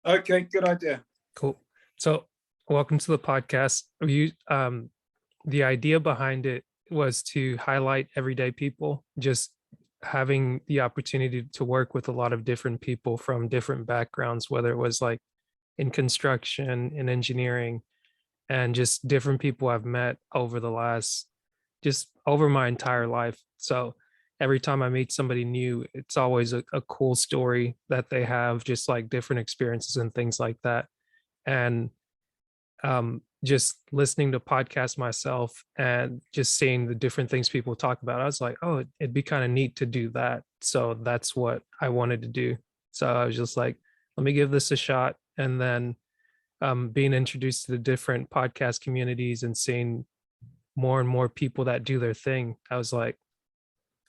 Okay, good idea. Cool. So, welcome to the podcast. The idea behind it was to highlight everyday people, just having the opportunity to work with a lot of different people from different backgrounds, whether it was like in construction, in engineering, and just different people I've met over just over my entire life. So every time I meet somebody new, it's always a cool story that they have, just like different experiences and things like that. And just listening to podcasts myself and just seeing the different things people talk about, I was like, oh, it'd be kind of neat to do that. So that's what I wanted to do. So I was just like, let me give this a shot. And then being introduced to the different podcast communities and seeing more and more people that do their thing, I was like,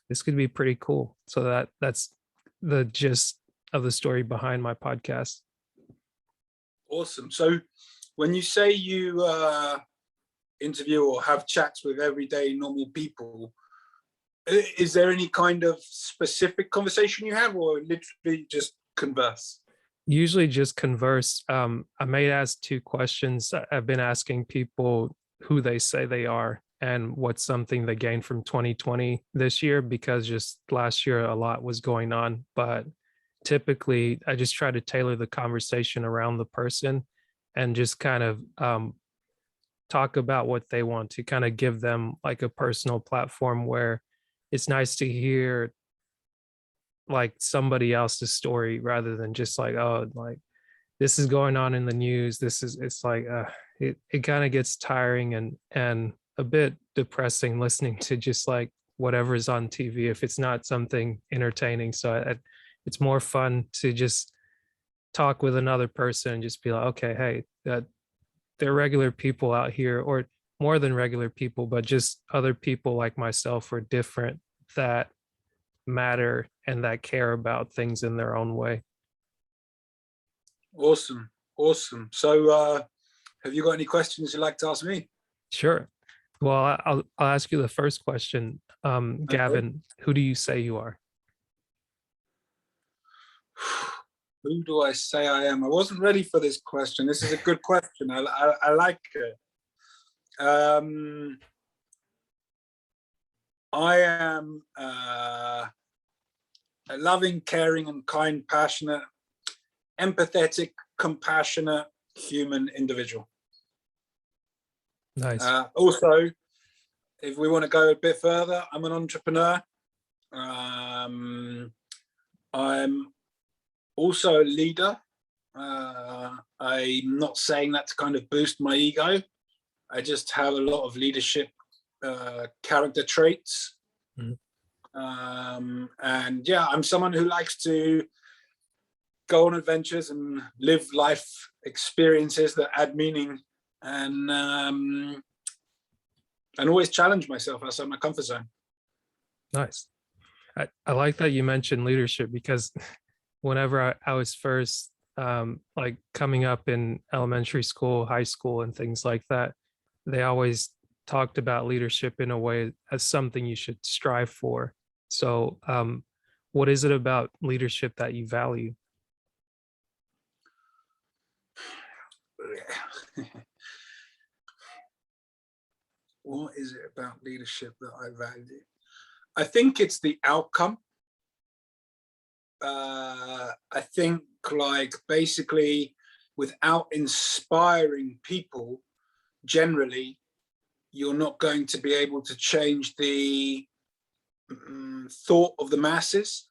this could be pretty cool. So that's the gist of the story behind my podcast. Awesome. So when you say you interview or have chats with everyday normal people, is there any kind of specific conversation you have, or literally just converse? Usually just converse. I may ask two questions. I've been asking people who they say they are and what's something they gained from 2020 this year, because just last year a lot was going on. But typically I just try to tailor the conversation around the person and just kind of talk about what they want, to kind of give them like a personal platform where it's nice to hear like somebody else's story rather than just like, oh, like this is going on in the news, it's like it kind of gets tiring and a bit depressing listening to just like whatever's on TV if it's not something entertaining. So it's more fun to just talk with another person and just be like, okay, hey, there are regular people out here, or more than regular people, but just other people like myself or different that matter and that care about things in their own way. Awesome. So have you got any questions you'd like to ask me? Sure. Well, I'll ask you the first question. Gavin, who do you say you are? Who do I say I am? I wasn't ready for this question. This is a good question. I like it. I am a loving, caring, and kind, passionate, empathetic, compassionate human individual. Nice. Also, if we want to go a bit further, I'm an entrepreneur. I'm also a leader. I'm not saying that to kind of boost my ego. I just have a lot of leadership character traits. And yeah, I'm someone who likes to go on adventures and live life experiences that add meaning, and always challenge myself outside my comfort zone. Nice. I like that you mentioned leadership, because whenever I was first like coming up in elementary school, high school, and things like that, they always talked about leadership in a way as something you should strive for. So what is it about leadership that you value? What is it about leadership that I value? I think it's the outcome. I think like basically without inspiring people, generally, you're not going to be able to change the thought of the masses.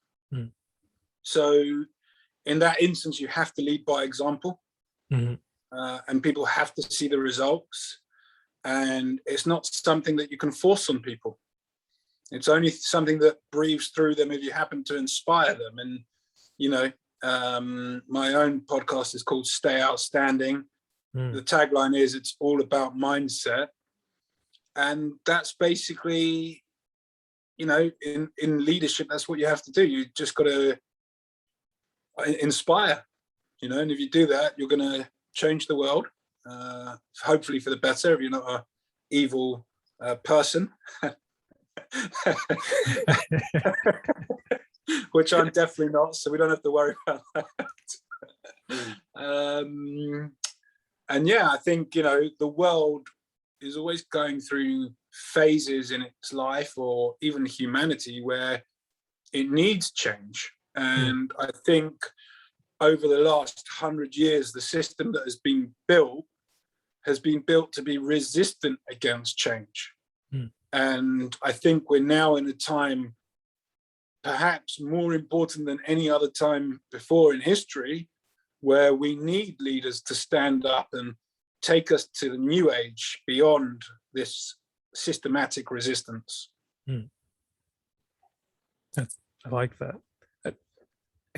So in that instance, you have to lead by example. And people have to see the results. And it's not something that you can force on people. It's only something that breathes through them if you happen to inspire them. And, you know, my own podcast is called Stay Outstanding. The tagline is, it's all about mindset. And that's basically, you know, in leadership, that's what you have to do. You just got to inspire, you know, and if you do that, you're going to change the world, hopefully for the better, if you're not an evil person. Which I'm definitely not, so we don't have to worry about that. And yeah, I think, you know, the world is always going through phases in its life, or even humanity, where it needs change. And I think over the last 100 years, the system that has been built to be resistant against change. And I think we're now in a time, perhaps more important than any other time before in history, where we need leaders to stand up and take us to the new age beyond this systematic resistance. I like that. I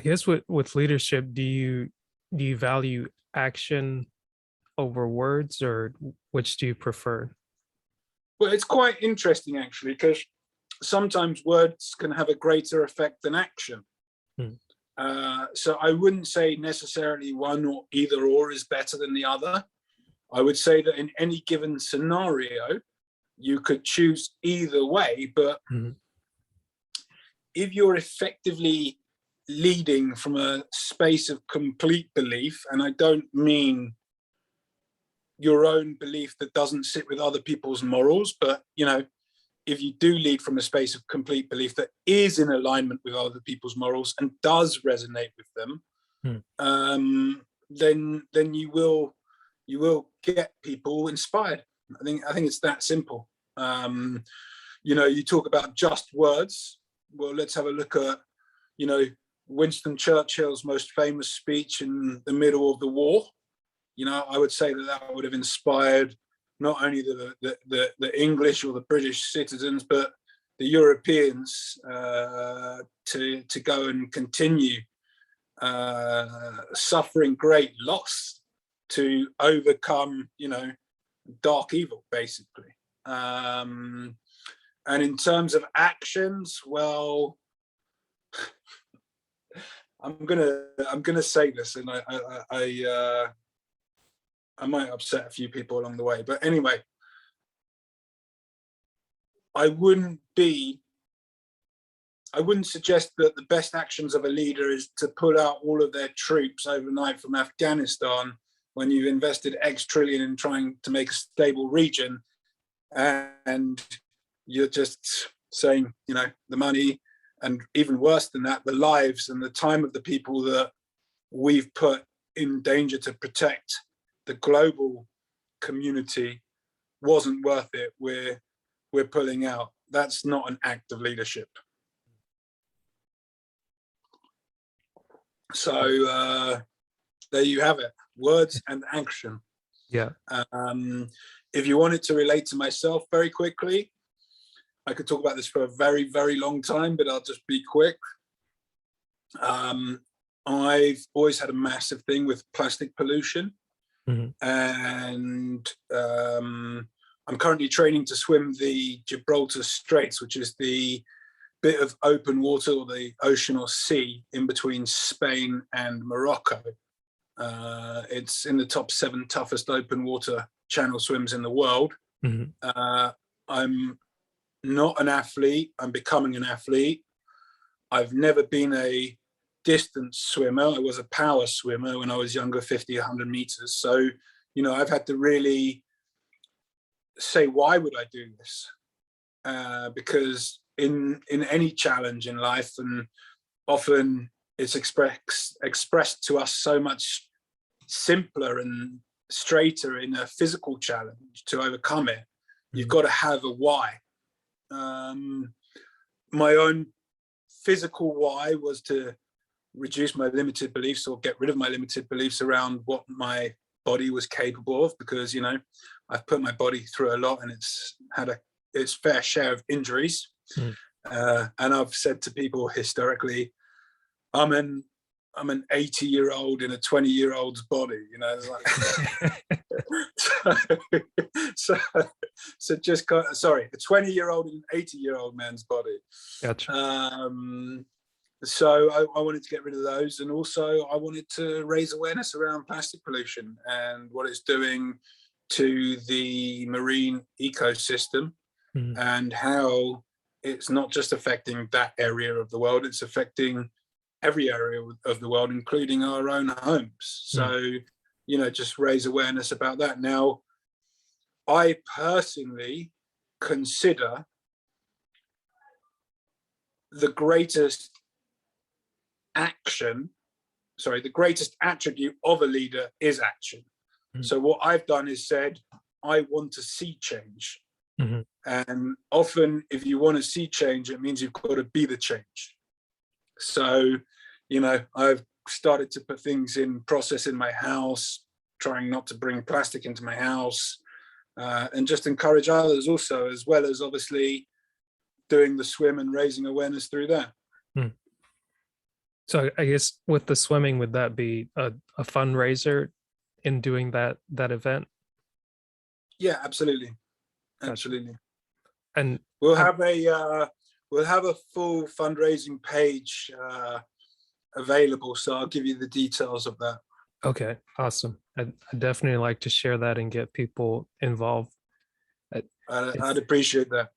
guess with leadership, do you value action over words, or which do you prefer? Well, it's quite interesting, actually, because sometimes words can have a greater effect than action. So I wouldn't say necessarily one or either or is better than the other. I would say that in any given scenario, you could choose either way, but if you're effectively leading from a space of complete belief, and I don't mean your own belief that doesn't sit with other people's morals, but, you know, if you do lead from a space of complete belief that is in alignment with other people's morals and does resonate with them, then you will get people inspired. I think it's that simple. You know, you talk about just words. Well, let's have a look at, you know, Winston Churchill's most famous speech in the middle of the war. You know, I would say that would have inspired not only the English or the British citizens, but the Europeans to go and continue suffering great loss to overcome, you know, dark evil, basically. And in terms of actions, well, I'm gonna say this, and I might upset a few people along the way, but anyway, I wouldn't suggest that the best actions of a leader is to pull out all of their troops overnight from Afghanistan when you've invested X trillion in trying to make a stable region, and you're just saying, you know, the money, and even worse than that, the lives and the time of the people that we've put in danger to protect the global community wasn't worth it. We're pulling out. That's not an act of leadership. So there you have it, words and action. Yeah. If you wanted to relate to myself very quickly, I could talk about this for a very, very long time, but I'll just be quick. I've always had a massive thing with plastic pollution. And I'm currently training to swim the Gibraltar Straits, which is the bit of open water, or the ocean or sea, in between Spain and Morocco. It's in the top 7 toughest open water channel swims in the world. I'm not an athlete. I'm becoming an athlete. I've never been a distance swimmer. I was a power swimmer when I was younger, 50, 100 meters. So, you know, I've had to really say, why would I do this? Because in any challenge in life, and often it's expressed to us so much simpler and straighter in a physical challenge to overcome it. You've got to have a why. My own physical why was to reduce my limited beliefs, or get rid of my limited beliefs around what my body was capable of, because, you know, I've put my body through a lot, and it's had its fair share of injuries. And I've said to people historically, I'm an 80-year-old in a 20-year-old's body, you know. It's like so just sorry, a 20-year-old in an 80-year-old man's body. Gotcha. So I wanted to get rid of those, and also I wanted to raise awareness around plastic pollution and what it's doing to the marine ecosystem, and how it's not just affecting that area of the world, it's affecting every area of the world, including our own homes. So just raise awareness about that. Now, I personally consider the greatest attribute of a leader is action. Mm-hmm. So what I've done is said, I want to see change. Mm-hmm. And often if you want to see change, it means you've got to be the change. So, I've started to put things in process in my house, trying not to bring plastic into my house, and just encourage others also, as well as obviously doing the swim and raising awareness through that. Hmm. So I guess with the swimming, would that be a fundraiser in doing that event? Yeah, absolutely. Absolutely. Gotcha. And we'll have a full fundraising page available, so I'll give you the details of that. Okay, awesome. I'd definitely like to share that and get people involved. I'd appreciate that.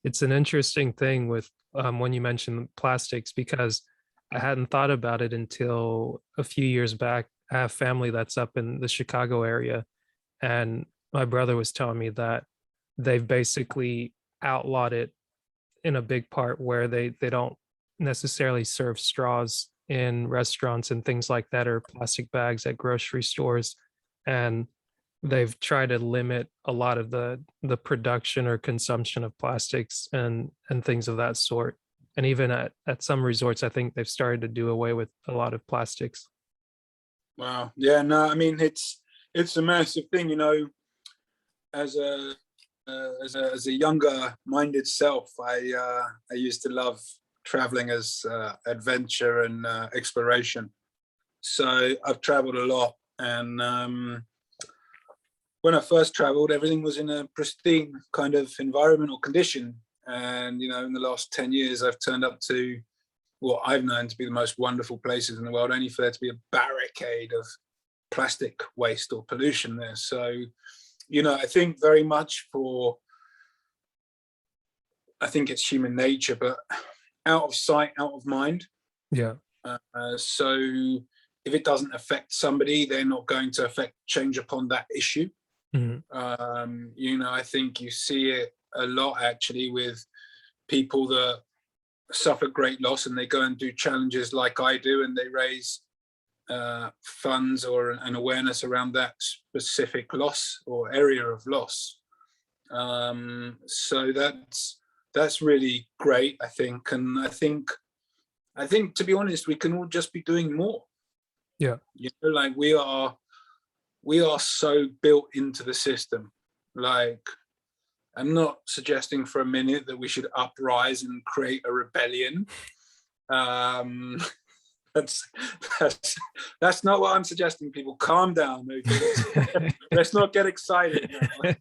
It's an interesting thing with when you mentioned plastics, because I hadn't thought about it until a few years back. I have family that's up in the Chicago area, and my brother was telling me that they've basically outlawed it in a big part, where they don't necessarily serve straws in restaurants and things like that, or plastic bags at grocery stores. And they've tried to limit a lot of the production or consumption of plastics and things of that sort. And even at some resorts, I think they've started to do away with a lot of plastics. Wow. Yeah, no, I mean, it's a massive thing, as a younger minded self, I used to love traveling as adventure and exploration. So I've traveled a lot, and when I first traveled, everything was in a pristine kind of environmental condition. And, in the last 10 years, I've turned up to what I've known to be the most wonderful places in the world, only for there to be a barricade of plastic waste or pollution there. So, I think very much I think it's human nature, but out of sight, out of mind. Yeah. So if it doesn't affect somebody, they're not going to affect change upon that issue. Mm-hmm. I think you see it a lot actually with people that suffer great loss and they go and do challenges like I do, and they raise funds or an awareness around that specific loss or area of loss. So that's really great, I think. And I think to be honest, we can all just be doing more. Yeah. Like we are so built into the system. Like, I'm not suggesting for a minute that we should uprise and create a rebellion. That's not what I'm suggesting. People, calm down. Okay? Let's not get excited now.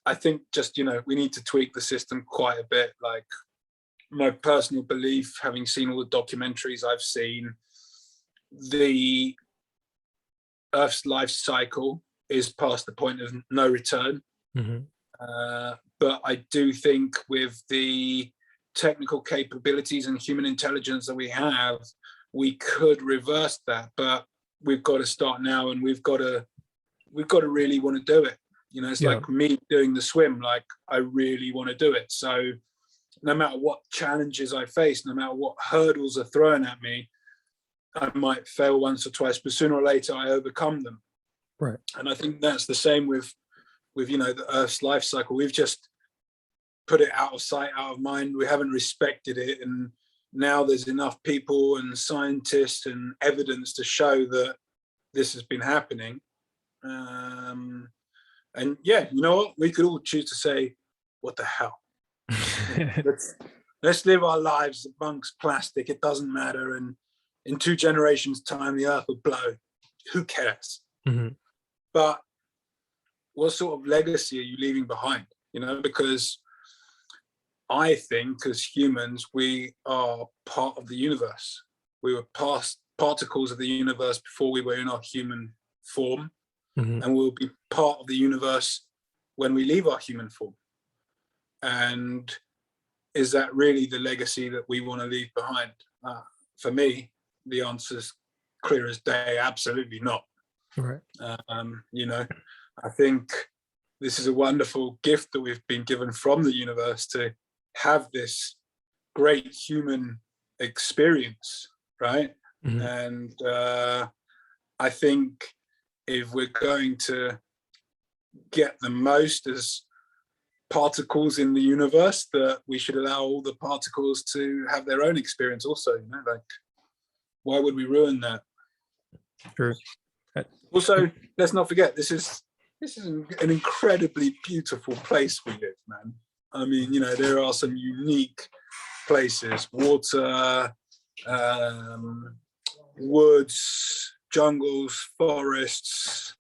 I think just, we need to tweak the system quite a bit. Like, my personal belief, having seen all the documentaries I've seen, the Earth's life cycle is past the point of no return. Mm-hmm. But I do think with the technical capabilities and human intelligence that we have, we could reverse that. But we've got to start now, and we've got to really want to do it. It's like me doing the swim. Like, I really want to do it. So no matter what challenges I face, no matter what hurdles are thrown at me, I might fail once or twice, but sooner or later I overcome them. Right. And I think that's the same with the Earth's life cycle. We've just put it out of sight, out of mind. We haven't respected it. And now there's enough people and scientists and evidence to show that this has been happening. And yeah, you know what? We could all choose to say, what the hell? let's live our lives amongst plastic. It doesn't matter. And in 2 generations' time, the earth will blow. Who cares? Mm-hmm. But what sort of legacy are you leaving behind? Because I think as humans, we are part of the universe. We were past particles of the universe before we were in our human form. Mm-hmm. And we'll be part of the universe when we leave our human form. And is that really the legacy that we want to leave behind? For me, the answer's clear as day. Absolutely not. Right. You know, I think this is a wonderful gift that we've been given from the universe to have this great human experience, right? Mhm. And I think if we're going to get the most as particles in the universe, that we should allow all the particles to have their own experience also, you know, like, why would we ruin that? True. Also, let's not forget, this is an incredibly beautiful place we live, man. I mean, you know, there are some unique places, water, woods, jungles, forests,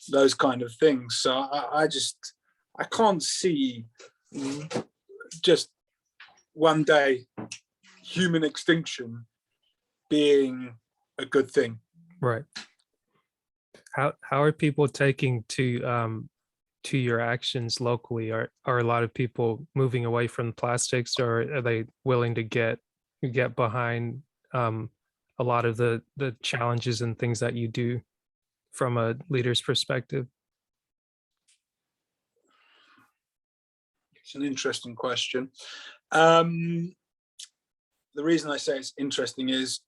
those kind of things. So I can't see just one day human extinction being a good thing. Right. How are people taking to your actions locally? Are a lot of people moving away from plastics, or are they willing to get behind a lot of the challenges and things that you do from a leader's perspective? It's an interesting question. The reason I say it's interesting is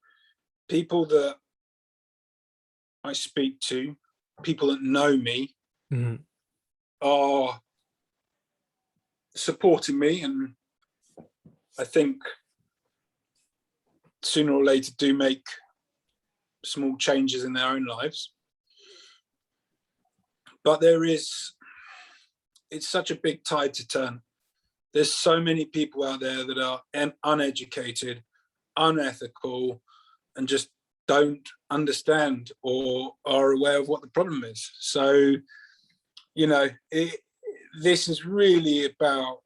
people that I speak to, people that know me, are supporting me, and I think sooner or later do make small changes in their own lives. But it's such a big tide to turn. There's so many people out there that are uneducated, unethical, and just don't understand or are aware of what the problem is. So, you know, this is really about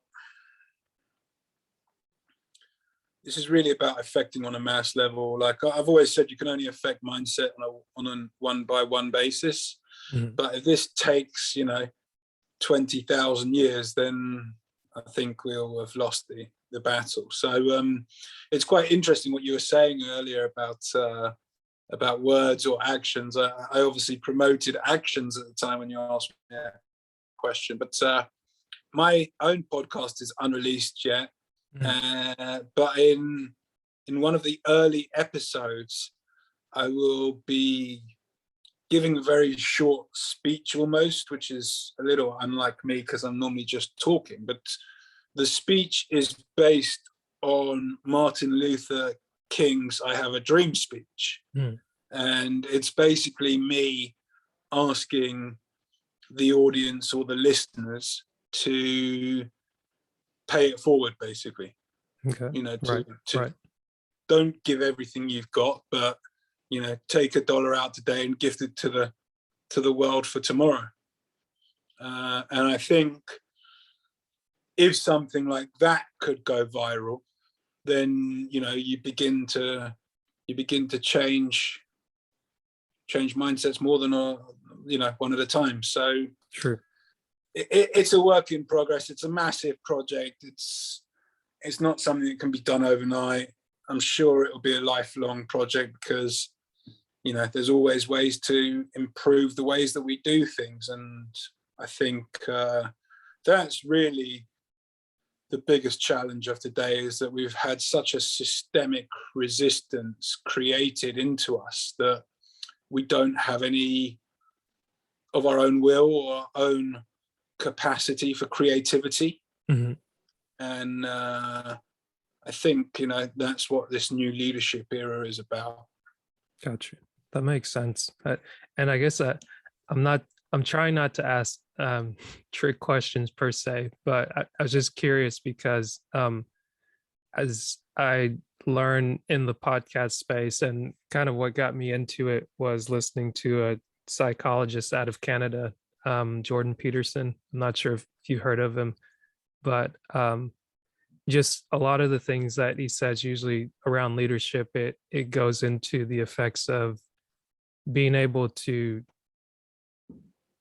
affecting on a mass level. Like I've always said, you can only affect mindset on a one-by-one basis. But if this takes, you know, 20,000 years, then I think we'll have lost the battle. So it's quite interesting what you were saying earlier about words or actions. I obviously promoted actions at the time when you asked me that question, but my own podcast is unreleased yet. But in one of the early episodes, I will be giving a very short speech almost, which is a little unlike me because I'm normally just talking. But the speech is based on Martin Luther King's I Have a Dream speech. And it's basically me asking the audience or the listeners to pay it forward, basically. Okay. You know, Right. Don't give everything you've got, but, you know, take $1 out today and gift it to the world for tomorrow. And I think if something like that could go viral, then, you know, you begin to change mindsets more than one at a time. So True. It's a work in progress. It's a massive project. It's not something that can be done overnight. I'm sure it'll be a lifelong project because, you know, there's always ways to improve the ways that we do things. And I think that's really the biggest challenge of today, is that we've had such a systemic resistance created into us that we don't have any of our own will or our own capacity for creativity. And I think, you know, that's what this new leadership era is about. Gotcha. That makes sense. And I guess I'm trying not to ask trick questions per se, but I was just curious because as I learn in the podcast space, and kind of what got me into it was listening to a psychologist out of Canada, Jordan Peterson. I'm not sure if you heard of him, but just a lot of the things that he says usually around leadership, it goes into the effects of being able to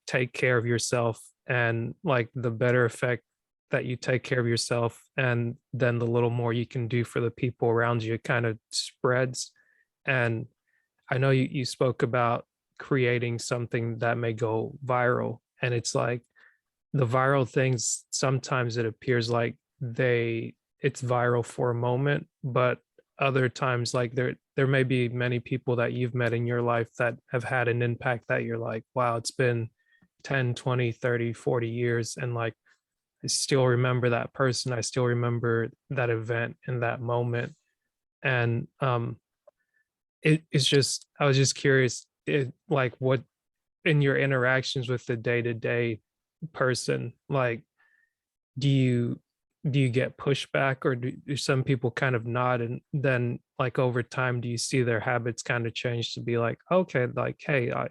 take care of yourself, and like the better effect that you take care of yourself, and then the little more you can do for the people around you, it kind of spreads. And I know you spoke about creating something that may go viral, and it's like the viral things, sometimes it appears like it's viral for a moment, but other times, like there may be many people that you've met in your life that have had an impact that you're like, wow, it's been 10, 20, 30, 40 years, and like I still remember that person, I still remember that event in that moment. And it's just, I was just curious, like what in your interactions with the day-to-day person, like do you get pushback, or do some people kind of nod, and then like over time do you see their habits kind of change to be like, okay, like, hey, at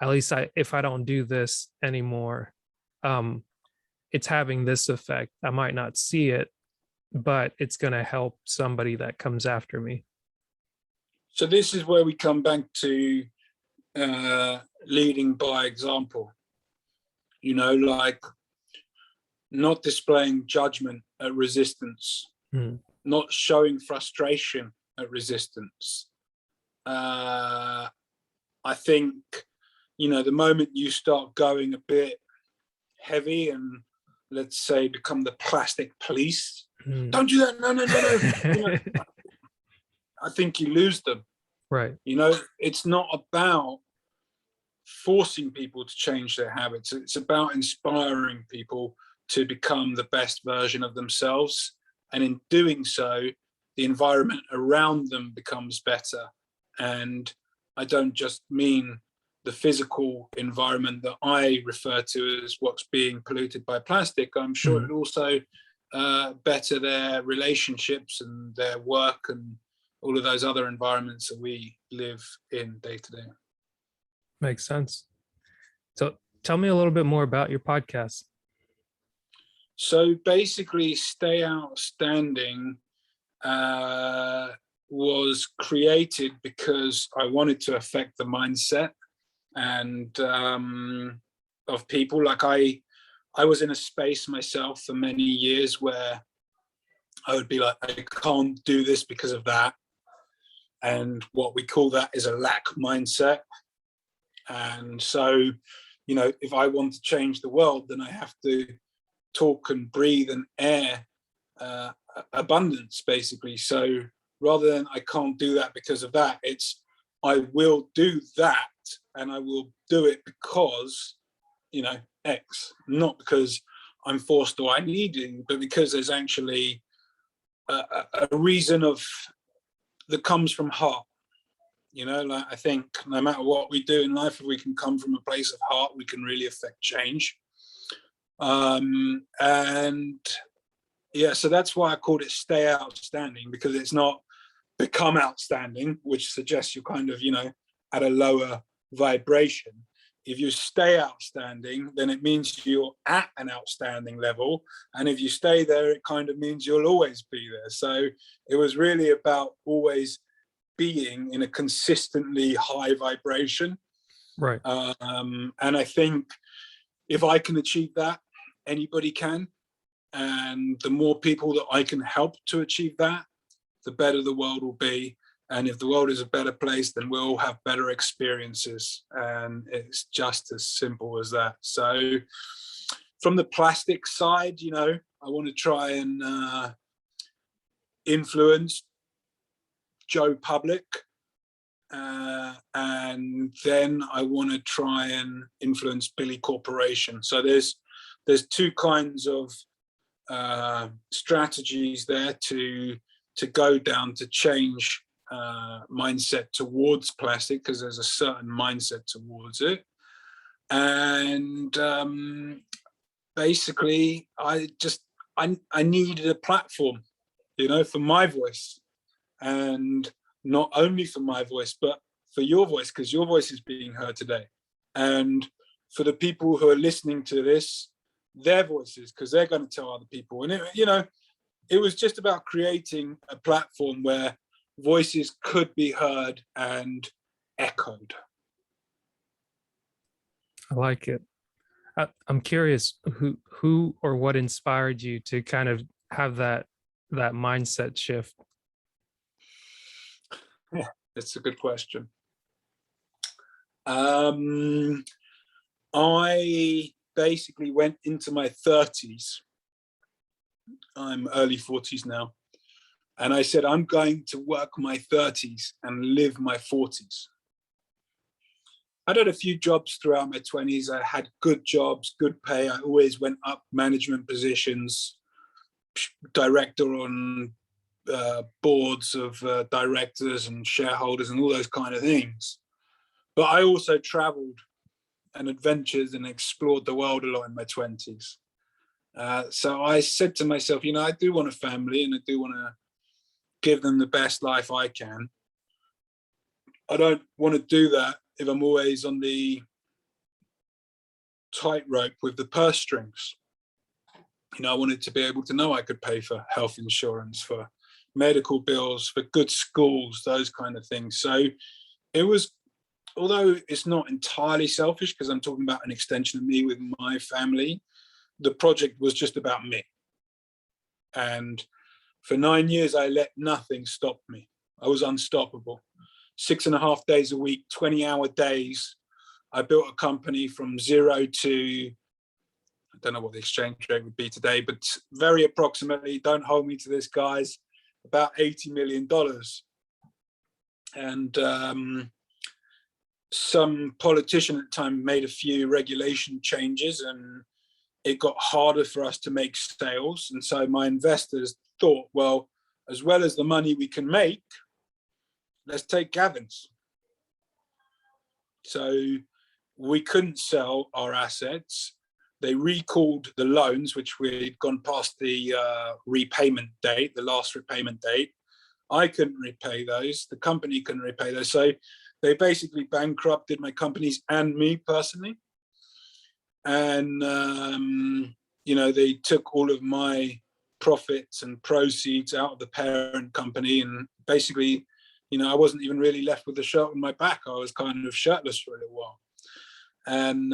least if I don't do this anymore, um it's having this effect. I might not see it, but it's going to help somebody that comes after me. So this is where we come back to leading by example, like not displaying judgment at resistance, not showing frustration at resistance. I think, the moment you start going a bit heavy and, let's say, become the plastic police, don't do that, no. I think you lose them. Right. It's not about forcing people to change their habits. It's about inspiring people to become the best version of themselves. And in doing so, the environment around them becomes better. And I don't just mean the physical environment that I refer to as what's being polluted by plastic. I'm sure it also better their relationships and their work and all of those other environments that we live in day to day. Makes sense. So tell me a little bit more about your podcast. So basically, Stay Outstanding was created because I wanted to affect the mindset and of people. Like I was in a space myself for many years where I would be like, I can't do this because of that. And what we call that is a lack mindset. And so, if I want to change the world, then I have to talk and breathe and air abundance, basically. So rather than I can't do that because of that, it's I will do that, and I will do it because, X, not because I'm forced or I need to, but because there's actually a reason that comes from heart. Like I think no matter what we do in life, if we can come from a place of heart, we can really affect change. And yeah, so that's why I called it Stay Outstanding, because it's not become outstanding, which suggests you're kind of, at a lower vibration. If you stay outstanding, then it means you're at an outstanding level. And if you stay there, it kind of means you'll always be there. So it was really about always being in a consistently high vibration. Right. And I think if I can achieve that, anybody can. And the more people that I can help to achieve that, the better the world will be. And if the world is a better place, then we'll have better experiences. And it's just as simple as that. So from the plastic side, I want to try and influence Joe Public. And then I want to try and influence Billy Corporation. So there's two kinds of strategies there to go down to change mindset towards plastic, because there's a certain mindset towards it. And basically I needed a platform, for my voice, and not only for my voice, but for your voice, because your voice is being heard today. And for the people who are listening to this, their voices, because they're going to tell other people. And it was just about creating a platform where voices could be heard and echoed. I like it. I'm curious who or what inspired you to kind of have that mindset shift? Yeah, that's a good question. I basically went into my 30s. I'm early 40s now. And I said, I'm going to work my 30s and live my 40s. I had a few jobs throughout my 20s. I had good jobs, good pay. I always went up management positions, director on boards of directors and shareholders and all those kind of things. But I also traveled and adventured and explored the world a lot in my 20s. So I said to myself, I do want a family and I do want to give them the best life I can. I don't want to do that if I'm always on the tightrope with the purse strings. I wanted to be able to know I could pay for health insurance, for medical bills, for good schools, those kind of things. So it was, although it's not entirely selfish because I'm talking about an extension of me with my family, the project was just about me. And for 9 years, I let nothing stop me. I was unstoppable. 6.5 days a week, 20-hour days. I built a company from zero to, I don't know what the exchange rate would be today, but very approximately, don't hold me to this, guys, about $80 million. And some politician at the time made a few regulation changes and it got harder for us to make sales. And so my investors thought, well, as well as the money we can make, let's take Gavin's. So we couldn't sell our assets. They recalled the loans, which we'd gone past the repayment date, the last repayment date. I couldn't repay those. The company couldn't repay those. So they basically bankrupted my companies and me personally. And, they took all of my profits and proceeds out of the parent company. And basically, I wasn't even really left with a shirt on my back. I was kind of shirtless for a little while. And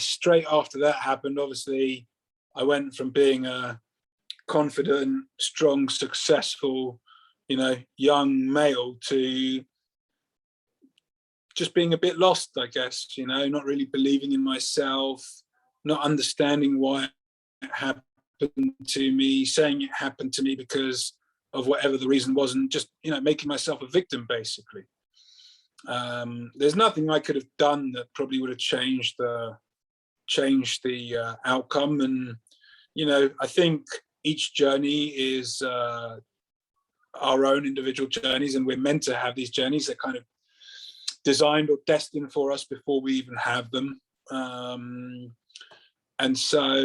straight after that happened, obviously, I went from being a confident, strong, successful, young male to just being a bit lost, I guess, not really believing in myself, not understanding why it happened to me, saying it happened to me because of whatever the reason was, and just, making myself a victim, basically. There's nothing I could have done that probably would have changed the outcome. And, I think each journey is our own individual journeys, and we're meant to have these journeys that kind of designed or destined for us before we even have them. And so,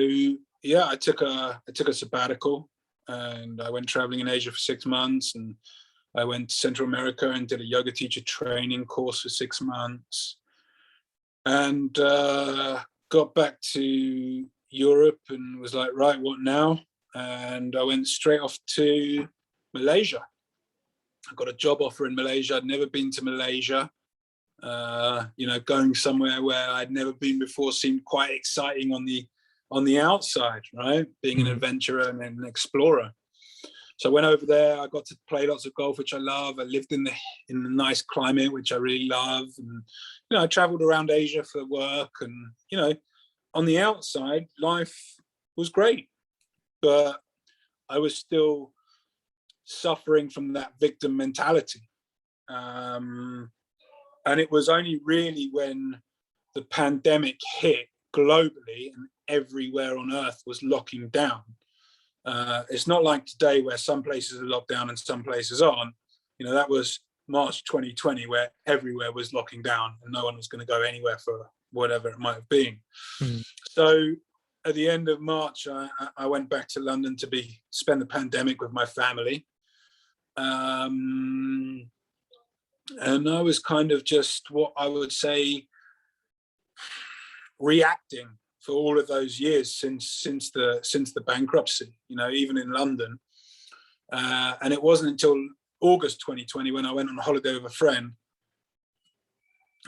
yeah, I took a sabbatical and I went traveling in Asia for 6 months, and I went to Central America and did a yoga teacher training course for 6 months, and got back to Europe and was like, right, what now? And I went straight off to Malaysia. I got a job offer in Malaysia. I'd never been to Malaysia. Going somewhere where I'd never been before seemed quite exciting on the outside, right? Being an adventurer and an explorer. So I went over there. I got to play lots of golf, which I love. I lived in the nice climate, which I really love. And I traveled around Asia for work. And on the outside, life was great, but I was still suffering from that victim mentality. And it was only really when the pandemic hit globally and everywhere on earth was locking down. It's not like today where some places are locked down and some places aren't. That was March 2020 where everywhere was locking down and no one was going to go anywhere for whatever it might have been. Mm. So at the end of March, I went back to London to spend the pandemic with my family. And I was kind of just what I would say reacting for all of those years since the bankruptcy, even in London. And it wasn't until August 2020 when I went on a holiday with a friend.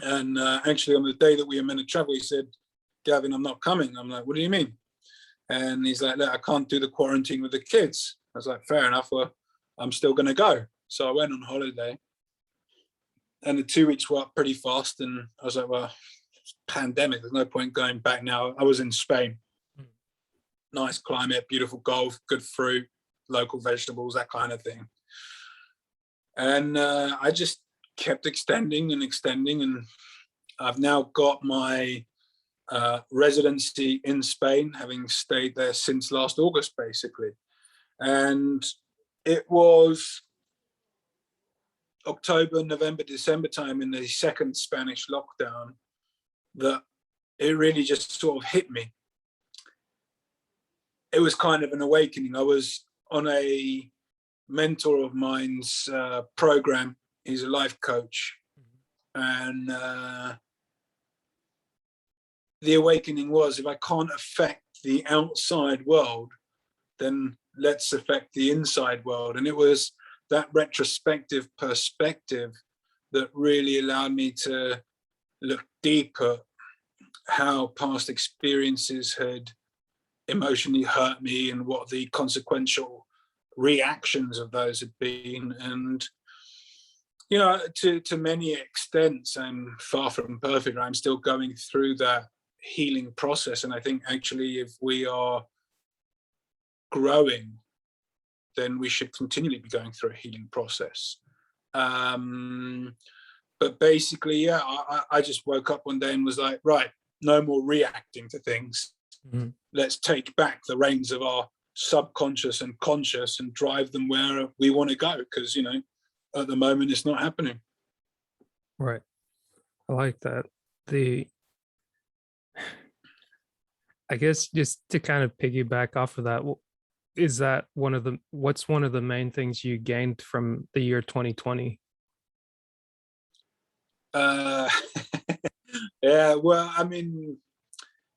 And actually on the day that we were meant to travel, he said, Gavin, I'm not coming. I'm like, what do you mean? And he's like, look, I can't do the quarantine with the kids. I was like, fair enough. Well, I'm still going to go. So I went on holiday, and the 2 weeks were up pretty fast. And I was like, well, it's pandemic. There's no point going back now. I was in Spain. Nice climate, beautiful golf, good fruit, local vegetables, that kind of thing. And I just kept extending and extending. And I've now got my residency in Spain, having stayed there since last August, basically. And it was October, November, December time in the second Spanish lockdown that it really just sort of hit me. It was kind of an awakening. I was on a mentor of mine's program. He's a life coach. And the awakening was, if I can't affect the outside world, then let's affect the inside world. And it was that retrospective perspective that really allowed me to look deeper how past experiences had emotionally hurt me and what the consequential reactions of those had been. And to many extents, I'm far from perfect. I'm still going through that healing process. And I think actually, if we are growing, then we should continually be going through a healing process. But basically, yeah, I just woke up one day and was like, right, no more reacting to things. Mm-hmm. Let's take back the reins of our subconscious and conscious and drive them where we want to go, because at the moment it's not happening. Right. I like that. I guess just to kind of piggyback off of that, is that what's one of the main things you gained from the year 2020? Yeah, well, I mean,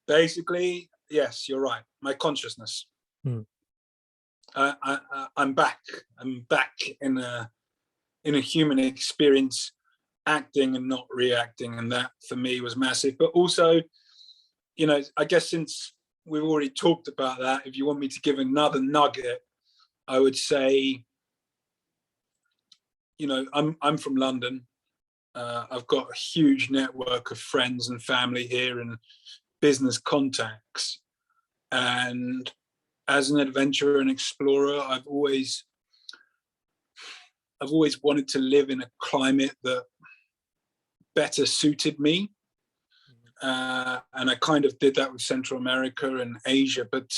basically, yes, you're right. My consciousness. I'm back. I'm back in a human experience, acting and not reacting, and that for me was massive. But also, I guess since we've already talked about that, if you want me to give another nugget, I would say, I'm from London. I've got a huge network of friends and family here and business contacts. And as an adventurer and explorer, I've always wanted to live in a climate that better suited me. And I kind of did that with Central America and Asia. But,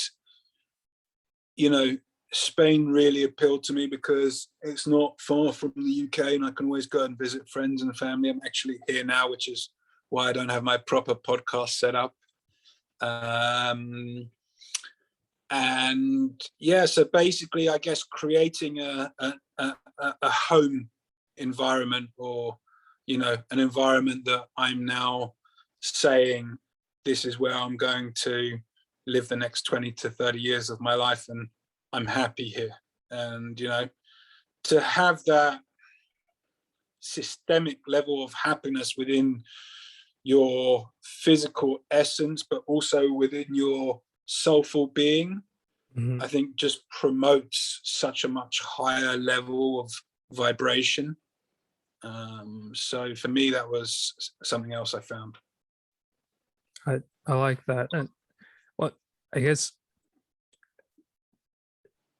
Spain really appealed to me because it's not far from the UK and I can always go and visit friends and family. I'm actually here now, which is why I don't have my proper podcast set up. And yeah, so basically, I guess creating a home environment, or, an environment that I'm now saying, this is where I'm going to live the next 20 to 30 years of my life, and I'm happy here. And, to have that systemic level of happiness within your physical essence, but also within your soulful being, mm-hmm. I think just promotes such a much higher level of vibration. So for me, that was something else I found. I like that. And I guess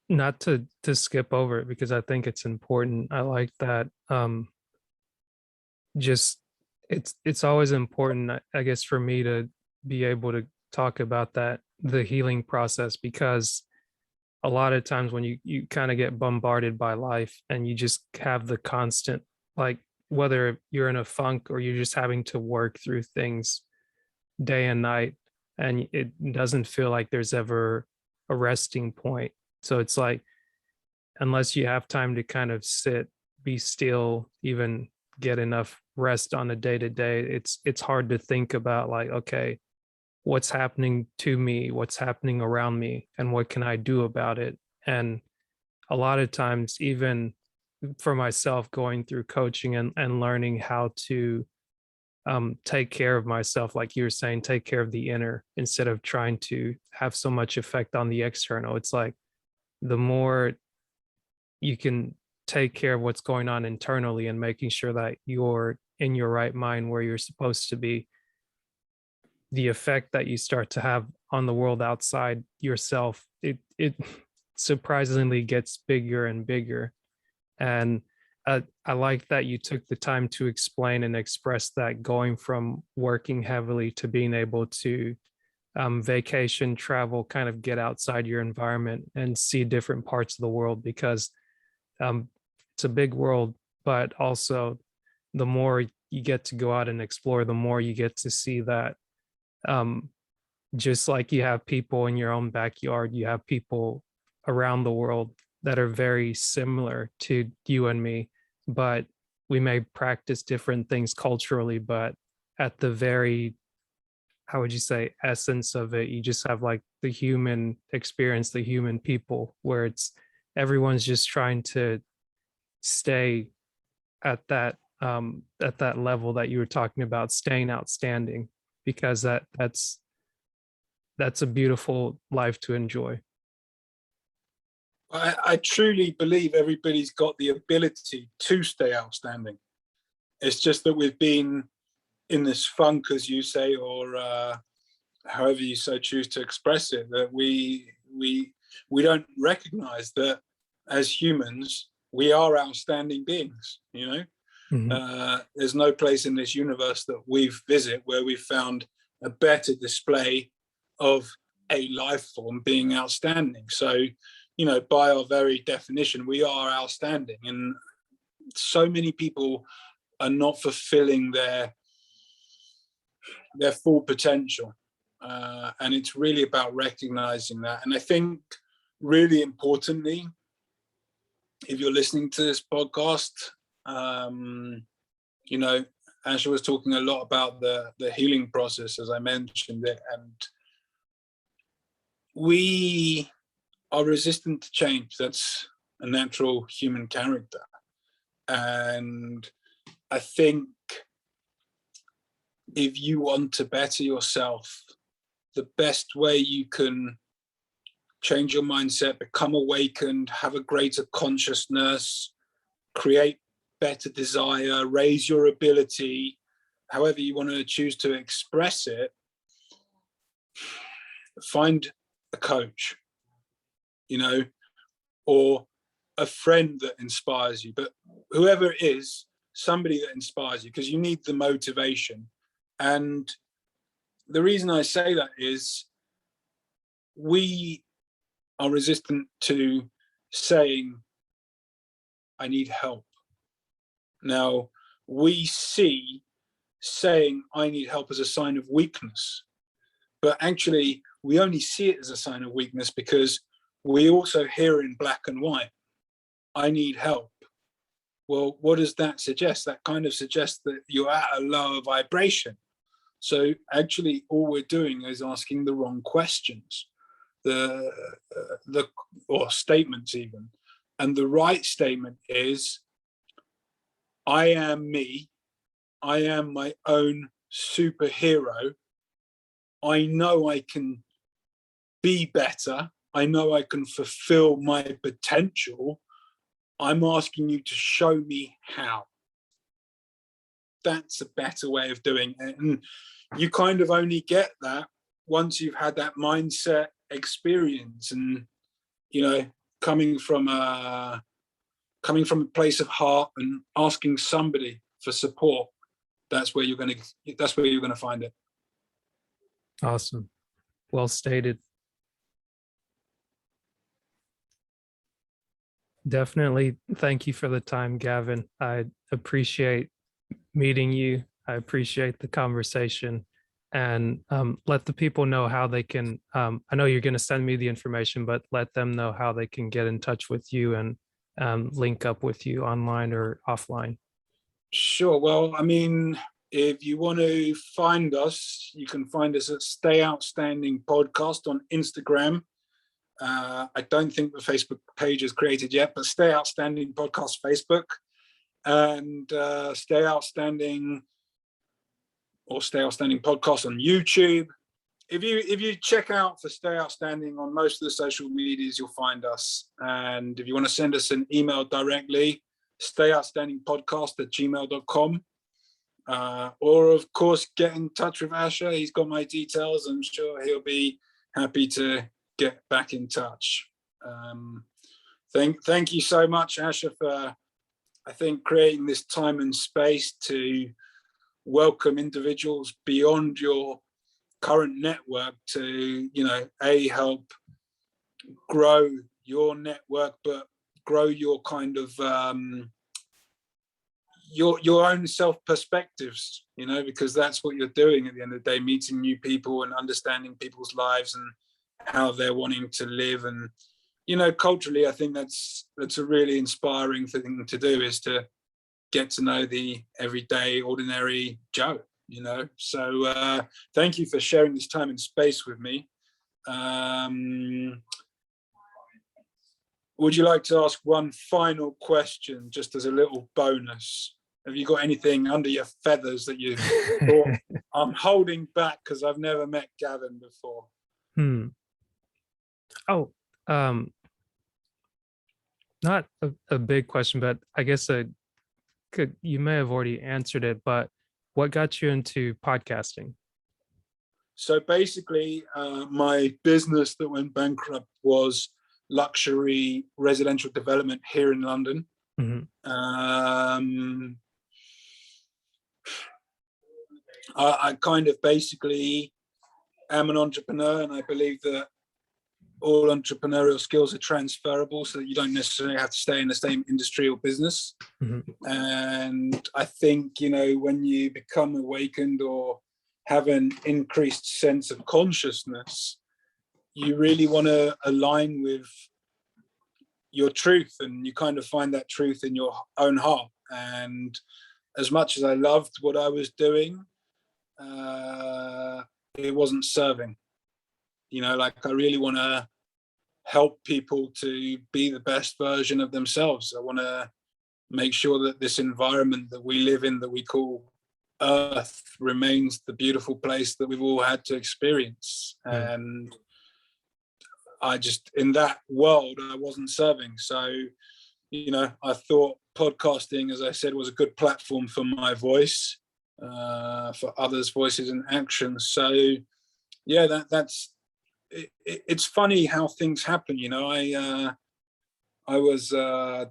not to skip over it, because I think it's important. I like that. Just it's always important, I guess, for me to be able to talk about that, the healing process, because a lot of times when you kind of get bombarded by life and you just have the constant, like, whether you're in a funk or you're just having to work through things day and night, and it doesn't feel like there's ever a resting point. So it's like, unless you have time to kind of sit, be still, even get enough rest on a day-to-day, it's hard to think about, like, okay, what's happening to me, what's happening around me, and what can I do about it? And a lot of times, even for myself, going through coaching and learning how to take care of myself, like you were saying, take care of the inner instead of trying to have so much effect on the external. It's like the more you can take care of what's going on internally and making sure that you're in your right mind where you're supposed to be, the effect that you start to have on the world outside yourself, it surprisingly gets bigger and bigger. And I like that you took the time to explain and express that, going from working heavily to being able to vacation, travel, kind of get outside your environment and see different parts of the world, because it's a big world, but also the more you get to go out and explore, the more you get to see that just like you have people in your own backyard, you have people around the world that are very similar to you and me, but we may practice different things culturally, but at the very, how would you say, essence of it, you just have like the human experience, the human people, where it's everyone's just trying to stay at that level that you were talking about, staying outstanding, because that's a beautiful life to enjoy. I truly believe everybody's got the ability to stay outstanding. It's just that we've been in this funk, as you say, or however you so choose to express it, that we don't recognize that as humans we are outstanding beings. You know, there's no place in this universe that we've visited where we've found a better display of a life form being outstanding. So, you know, by our very definition, we are outstanding, and so many people are not fulfilling their full potential, and it's really about recognizing that. And I think, really importantly, if you're listening to this podcast, you know, Asha was talking a lot about the healing process, as I mentioned it, and we are resistant to change. That's a natural human character. And I think if you want to better yourself, the best way you can change your mindset, become awakened, have a greater consciousness, create better desire, raise your ability, however you want to choose to express it, find a coach, you know, or a friend that inspires you, but whoever it is, somebody that inspires you, because you need the motivation. And the reason I say that is we are resistant to saying, I need help. Now, we see saying I need help as a sign of weakness, but actually we only see it as a sign of weakness because we also hear in black and white, I need help. Well, what does that suggest? That kind of suggests that you're at a lower vibration. So actually all we're doing is asking the wrong questions, or statements even. And the right statement is, I am me. I am my own superhero. I know I can be better. I know I can fulfill my potential. I'm asking you to show me how. That's a better way of doing it. And you kind of only get that once you've had that mindset experience. And, you know, coming from a place of heart and asking somebody for support, that's where you're going to find it. Awesome. Well stated. Definitely. Thank you for the time, Gavin. I appreciate meeting you. I appreciate the conversation, and let the people know how they can. I know you're going to send me the information, but let them know how they can get in touch with you and link up with you online or offline. Sure. Well, I mean, if you want to find us, you can find us at Stay Outstanding Podcast on Instagram. I don't think the Facebook page is created yet, but Stay Outstanding Podcast Facebook, and Stay Outstanding or Stay Outstanding podcast on YouTube. If you check out for Stay Outstanding on most of the social medias, you'll find us. And if you want to send us an email directly, stayoutstandingpodcast@gmail.com. Or of course, get in touch with Asher. He's got my details. I'm sure he'll be happy to get back in touch. Thank you so much, Asher, for, I think, creating this time and space to welcome individuals beyond your current network to, help grow your network, but grow your kind of your own self perspectives, because that's what you're doing at the end of the day, meeting new people and understanding people's lives and how they're wanting to live. And culturally, I think that's a really inspiring thing to do, is to get to know the everyday, ordinary Joe. So thank you for sharing this time and space with me. Would you like to ask one final question, just as a little bonus? Have you got anything under your feathers that you thought I'm holding back because I've never met Gavin before? Oh, not a big question, but I guess you may have already answered it, but what got you into podcasting? So basically, my business that went bankrupt was luxury residential development here in London. I kind of basically am an entrepreneur, and I believe that all entrepreneurial skills are transferable, so that you don't necessarily have to stay in the same industry or business. And I think, when you become awakened or have an increased sense of consciousness, you really want to align with your truth, and you kind of find that truth in your own heart. And as much as I loved what I was doing, it wasn't serving. I really want to help people to be the best version of themselves. I want to make sure that this environment that we live in, that we call Earth, remains the beautiful place that we've all had to experience. And in that world, I wasn't serving. So, I thought podcasting, as I said, was a good platform for my voice, for others' voices and actions. So, yeah, it's funny how things happen. I was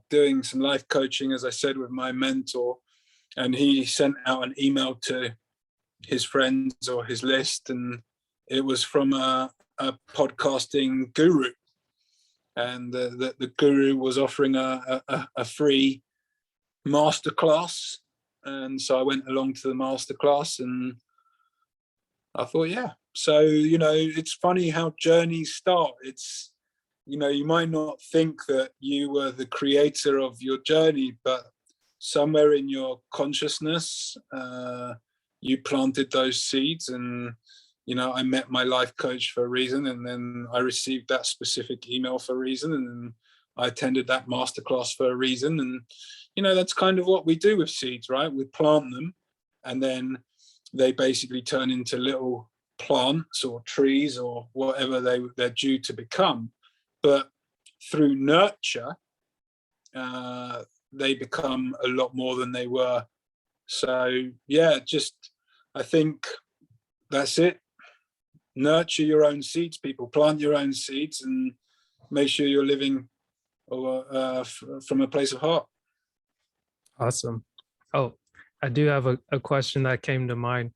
doing some life coaching, as I said, with my mentor, and he sent out an email to his friends or his list, and it was from a podcasting guru, and the guru was offering a free masterclass. And so I went along to the masterclass, and I thought, yeah. So, it's funny how journeys start. It's, you might not think that you were the creator of your journey, but somewhere in your consciousness, you planted those seeds. And, I met my life coach for a reason, and then I received that specific email for a reason, and then I attended that masterclass for a reason. And, that's kind of what we do with seeds, right? We plant them, and then they basically turn into little plants or trees or whatever they're due to become. But through nurture, they become a lot more than they were. So, yeah, I think that's it. Nurture your own seeds, people. Plant your own seeds, and make sure you're living from a place of heart. Awesome. Oh, I do have a question that came to mind.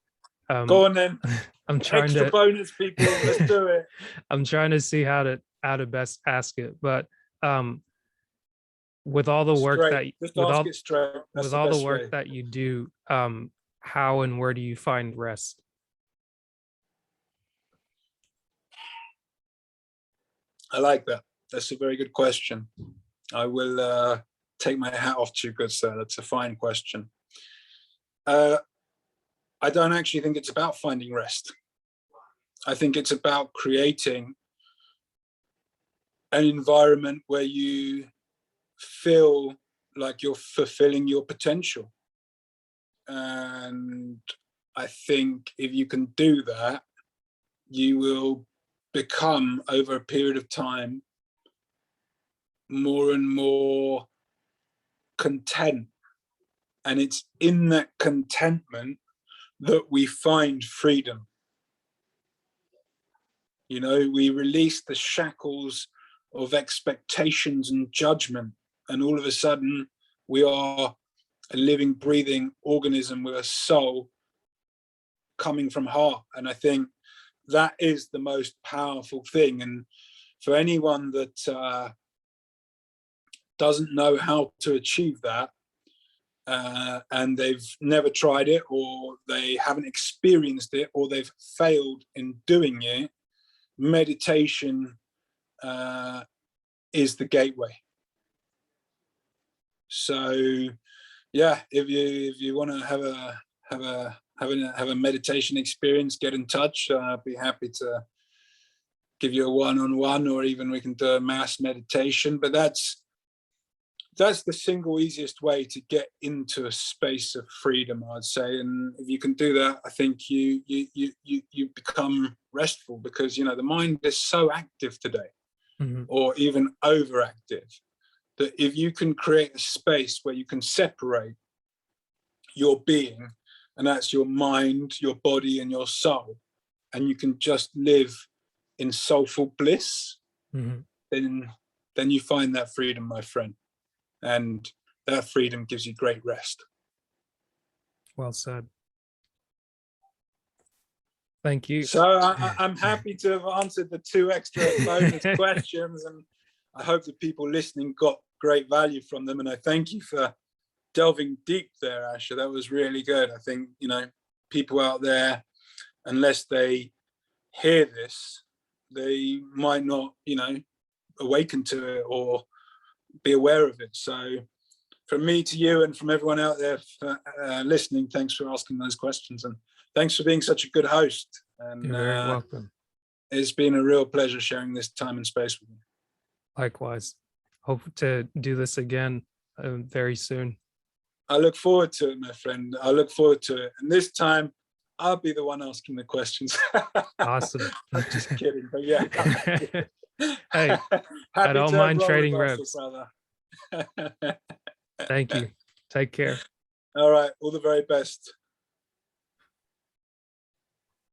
Go on then. I'm trying Extra bonus, people. Let's do it. I'm trying to see how to best ask it, but with all the work that you do, how and where do you find rest? I like that. That's a very good question. I will take my hat off to you, good sir. That's a fine question. I don't actually think it's about finding rest. I think it's about creating an environment where you feel like you're fulfilling your potential. And I think if you can do that, you will become, over a period of time, more and more content. And it's in that contentment that we find freedom. You know, we release the shackles of expectations and judgment, and all of a sudden we are a living, breathing organism with a soul coming from heart. And I think that is the most powerful thing. And for anyone that doesn't know how to achieve that, and they've never tried it, or they haven't experienced it, or they've failed in doing it, meditation is the gateway. So yeah, if you want to have a meditation experience, get in touch. I'd be happy to give you a one-on-one, or even we can do a mass meditation. But that's the single easiest way to get into a space of freedom, I'd say. And if you can do that, I think you become restful, because the mind is so active today, or even overactive, that if you can create a space where you can separate your being, and that's your mind, your body, and your soul, and you can just live in soulful bliss, then you find that freedom, my friend. And that freedom gives you great rest. Well said. Thank you. So I'm happy to have answered the 2 extra bonus questions, and I hope that people listening got great value from them. And I thank you for delving deep there, Asher. That was really good. I think, people out there, unless they hear this, they might not, awaken to it or be aware of it. So from me to you, and from everyone out there listening, thanks for asking those questions, and thanks for being such a good host. And you're very welcome. It's been a real pleasure sharing this time and space with you. Likewise. Hope to do this again very soon. I look forward to it, my friend. I look forward to it. And this time I'll be the one asking the questions. Awesome. I'm just kidding, but yeah. Hey, I don't mind trading reps. Thank you. Take care. All right. All the very best.